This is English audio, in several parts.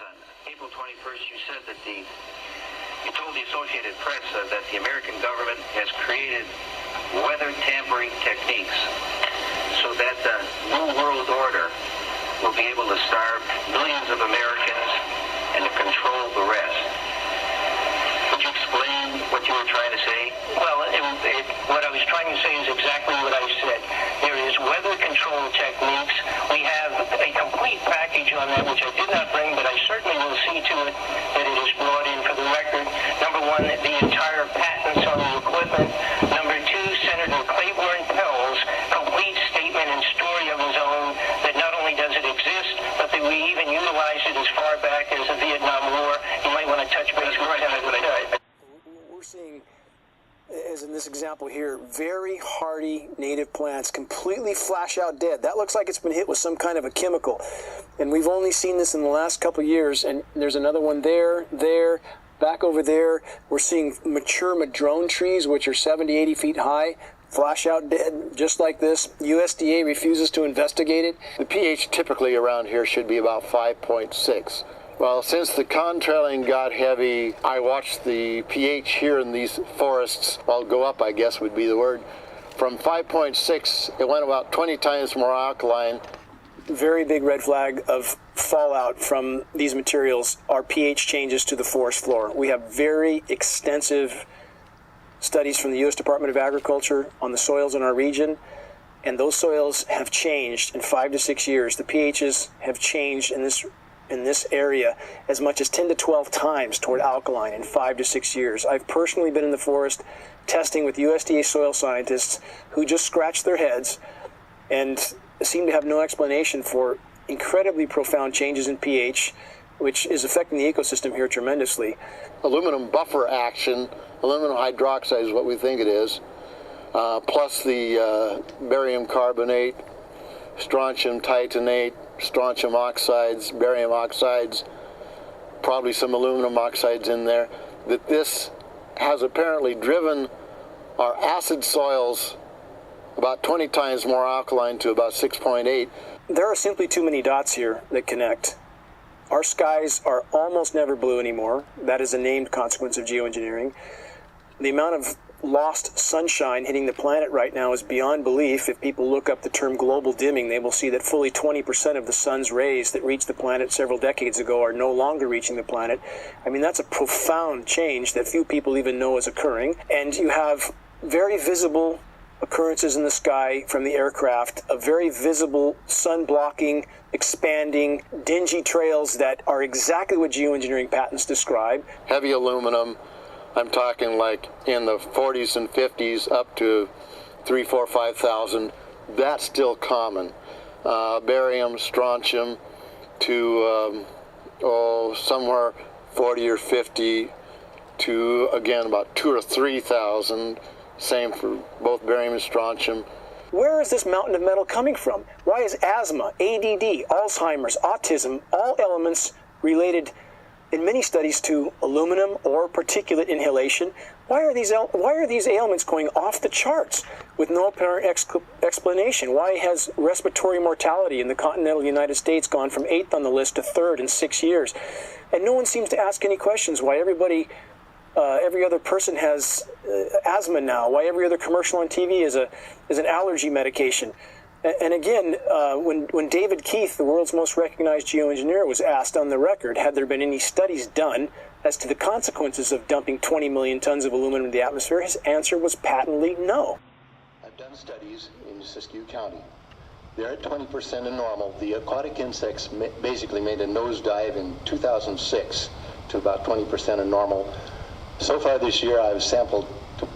on April 21st, you said that you told the Associated Press that the American government has created weather tampering techniques so that the New World Order will be able to starve millions of Americans and to control the rest. Could you explain what you were trying to say? Well, what I was trying to say is exactly what I said. There is weather control techniques. We have a complete package on that, which I did not bring, but I certainly will see to it that it is brought in for the record. Number one, the entire patents on the equipment. Number two, Senator Claiborne Pell's complete statement and story of his own that not only does it exist, but that we even utilize it as far back as the Vietnam War. You might want to touch base with Senator. We're seeing, as in this example here, very hardy native plants completely flash out dead. That looks like it's been hit with some kind of a chemical. And we've only seen this in the last couple of years. And there's another one there, back over there. We're seeing mature madrone trees, which are 70, 80 feet high, flash out dead, just like this. USDA refuses to investigate it. The pH typically around here should be about 5.6. Well, since the contrailing got heavy, I watched the pH here in these forests, well, go up, I guess would be the word. From 5.6, it went about 20 times more alkaline. Very big red flag of fallout from these materials are pH changes to the forest floor. We have very extensive studies from the U.S. Department of Agriculture on the soils in our region, and those soils have changed in 5 to 6 years. The pHs have changed in this area as much as 10 to 12 times toward alkaline in 5 to 6 years. I've personally been in the forest testing with USDA soil scientists who just scratch their heads and seem to have no explanation for incredibly profound changes in pH, which is affecting the ecosystem here tremendously. Aluminum buffer action, aluminum hydroxide is what we think it is, plus the barium carbonate, strontium titanate, strontium oxides, barium oxides, probably some aluminum oxides in there, that this has apparently driven our acid soils about 20 times more alkaline to about 6.8. There are simply too many dots here that connect. Our skies are almost never blue anymore. That is a named consequence of geoengineering. The amount of lost sunshine hitting the planet right now is beyond belief. If people look up the term global dimming, they will see that fully 20% of the sun's rays that reached the planet several decades ago are no longer reaching the planet. I mean, that's a profound change that few people even know is occurring. And you have very visible occurrences in the sky from the aircraft, a very visible sun-blocking, expanding, dingy trails that are exactly what geoengineering patents describe. Heavy aluminum, I'm talking like in the 40s and 50s up to 3, 4, 5,000. That's still common. Barium, strontium to somewhere 40 or 50 to, again, about 2,000 or 3,000. Same for both barium and strontium. Where is this mountain of metal coming from? Why is asthma, ADD, Alzheimer's, autism, all elements related in many studies to aluminum or particulate inhalation? Why are these ailments going off the charts with no apparent explanation? Why has respiratory mortality in the continental United States gone from 8th on the list to 3rd in 6 years? And no one seems to ask any questions. Why every other person has asthma now? Why every other commercial on TV is an allergy medication? And again, when David Keith, the world's most recognized geoengineer, was asked on the record, had there been any studies done as to the consequences of dumping 20 million tons of aluminum in the atmosphere, his answer was patently no. I've done studies in Siskiyou County. They're at 20% of normal. The aquatic insects basically made a nosedive in 2006 to about 20% of normal. So far this year, I've sampled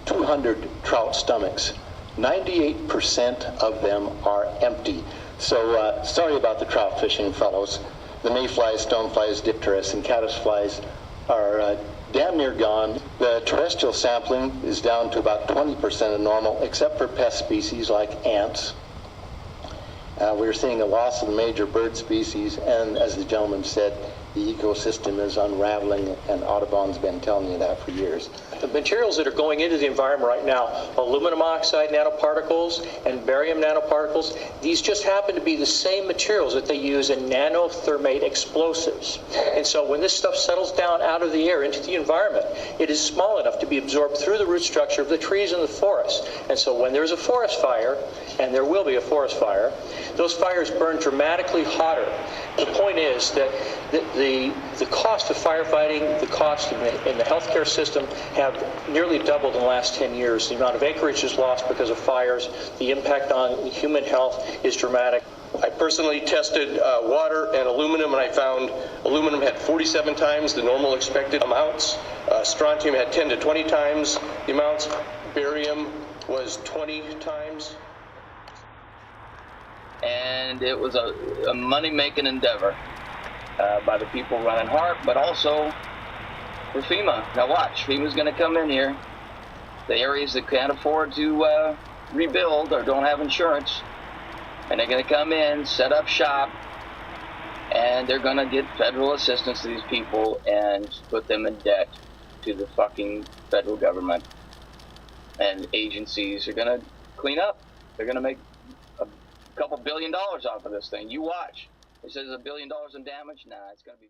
200 trout stomachs. 98% of them are empty. So sorry about the trout fishing, fellows. The mayflies, stoneflies, dipterus, and caddisflies are damn near gone. The terrestrial sampling is down to about 20% of normal, except for pest species like ants. We're seeing a loss of the major bird species, and as the gentleman said, the ecosystem is unraveling, and Audubon's been telling you that for years. The materials that are going into the environment right now, aluminum oxide nanoparticles and barium nanoparticles, these just happen to be the same materials that they use in nanothermate explosives. And so when this stuff settles down out of the air into the environment, it is small enough to be absorbed through the root structure of the trees in the forest. And so when there's a forest fire, and there will be a forest fire, those fires burn dramatically hotter. The point is that the cost of firefighting, the cost in the healthcare system have nearly doubled in the last 10 years. The amount of acreage is lost because of fires. The impact on human health is dramatic. I personally tested water and aluminum, and I found aluminum had 47 times the normal expected amounts. Strontium had 10 to 20 times the amounts. Barium was 20 times. And it was a money-making endeavor by the people running HARP, but also for FEMA. Now watch, FEMA's going to come in here. The areas that can't afford to rebuild or don't have insurance, and they're going to come in, set up shop, and they're going to get federal assistance to these people and put them in debt to the fucking federal government. And agencies are going to clean up. They're going to make a couple $1 billion off of this thing. You watch. It says $1 billion in damage. Nah, it's going to be...